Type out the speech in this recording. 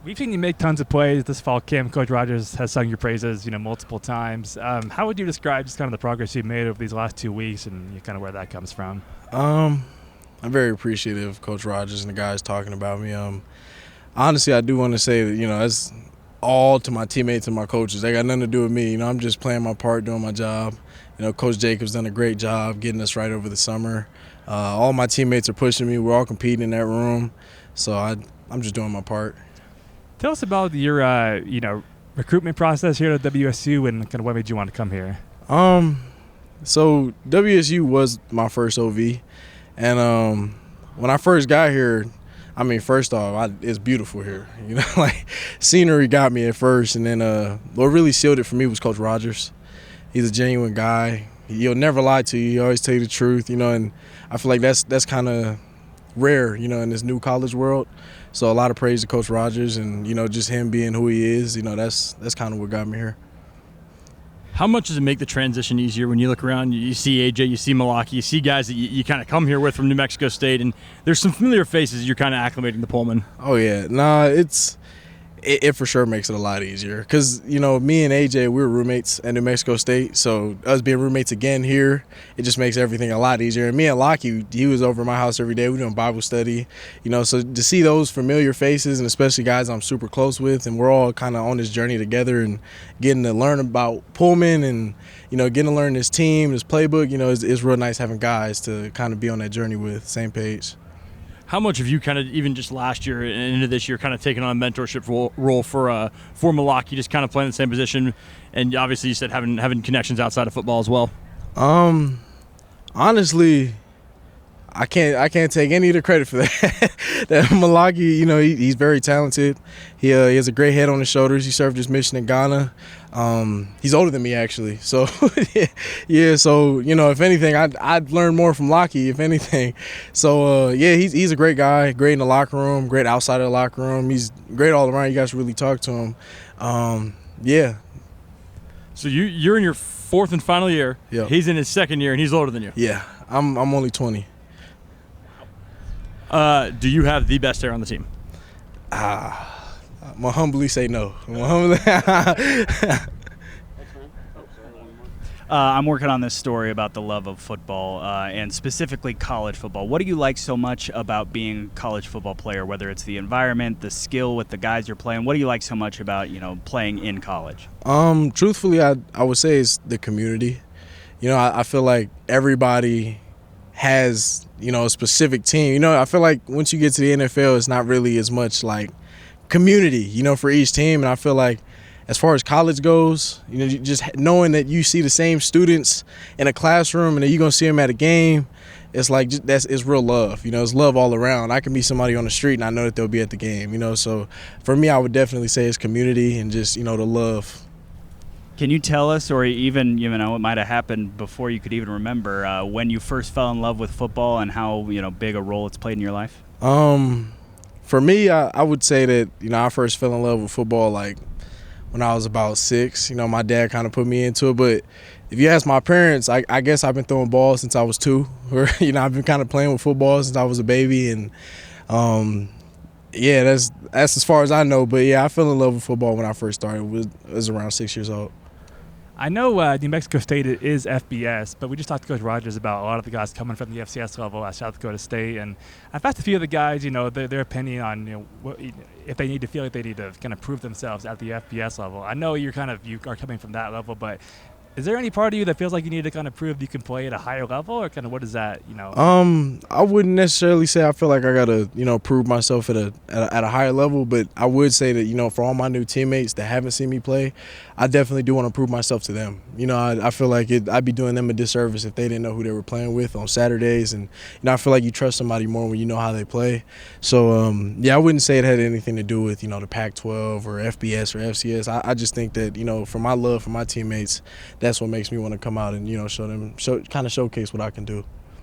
We've seen you make tons of plays this fall camp. Coach Rogers has sung your praises, multiple times. How would you describe just kind of the progress you've made over these last 2 weeks and kind of where that comes from? I'm very appreciative of Coach Rogers and the guys talking about me. Honestly, I do want to say that, that's all to my teammates and my coaches. They got nothing to do with me. I'm just playing my part, doing my job. Coach Jacobs done a great job getting us right over the summer. All my teammates are pushing me. We're all competing in that room. So I'm just doing my part. Tell us about your, recruitment process here at WSU and kind of what made you want to come here. So WSU was my first OV, and when I first got here, first off, it's beautiful here. Scenery got me at first, and then what really sealed it for me was Coach Rogers. He's a genuine guy. He'll never lie to you. He always tell you the truth, and I feel like that's kind of rare, in this new college world. So a lot of praise to Coach Rogers, and just him being who he is. That's kind of what got me here. How much does it make the transition easier when you look around, you see AJ, you see Peleti, you see guys that you kind of come here with from New Mexico State, and there's some familiar faces you're kind of acclimating to Pullman? Oh, yeah. Nah, it for sure makes it a lot easier because, me and AJ, we were roommates at New Mexico State, so us being roommates again here, it just makes everything a lot easier. And me and Lockie, he was over at my house every day. We doing Bible study, so to see those familiar faces and especially guys I'm super close with, and we're all kind of on this journey together and getting to learn about Pullman and, getting to learn this team, this playbook, it's real nice having guys to kind of be on that journey with, same page. How much have you kind of, even just last year and into this year, kind of taken on a mentorship role for Peleti, just kind of playing the same position, and obviously you said having connections outside of football as well? Honestly, I can't take any of the credit for that. That Peleti, he's very talented. He has a great head on his shoulders. He served his mission in Ghana. He's older than me, actually. So, yeah. So, if anything, I'd learn more from Lockie, if anything. So, he's a great guy. Great in the locker room. Great outside of the locker room. He's great all around. You guys really talk to him. Yeah. So you're in your fourth and final year. Yep. He's in his second year, and he's older than you. Yeah. I'm only 20. Do you have the best hair on the team? I'm gonna humbly say no. I'm working on this story about the love of football and specifically college football. What do you like so much about being a college football player, whether it's the environment, the skill with the guys you're playing? What do you like so much about, playing in college? Truthfully, I would say it's the community. I feel like everybody has, a specific team. I feel like once you get to the NFL, it's not really as much like community, for each team. And I feel like as far as college goes, just knowing that you see the same students in a classroom and then you're going to see them at a game, it's like it's real love. It's love all around. I can meet somebody on the street and I know that they'll be at the game, So for me, I would definitely say it's community and just, the love. Can you tell us, or even, it might have happened before you could even remember, when you first fell in love with football and how, big a role it's played in your life? For me, I would say that, I first fell in love with football like when I was about 6. My dad kind of put me into it. But if you ask my parents, I guess I've been throwing balls since I was 2. Or, I've been kind of playing with football since I was a baby. And, that's as far as I know. But, yeah, I fell in love with football when I first started. I was around 6 years old. I know New Mexico State is FBS, but we just talked to Coach Rogers about a lot of the guys coming from the FCS level at South Dakota State, and I've asked a few of the guys, their opinion on, if they need to feel like they need to kind of prove themselves at the FBS level. I know you are coming from that level, but is there any part of you that feels like you need to kind of prove you can play at a higher level, or kind of what is that, I wouldn't necessarily say I feel like I got to, prove myself at a higher level, but I would say that, for all my new teammates that haven't seen me play, I definitely do want to prove myself to them. I feel like I'd be doing them a disservice if they didn't know who they were playing with on Saturdays, and, I feel like you trust somebody more when you know how they play. So, I wouldn't say it had anything to do with, the Pac-12 or FBS or FCS. I just think that, for my love for my teammates, that's what makes me want to come out and, kind of showcase what I can do.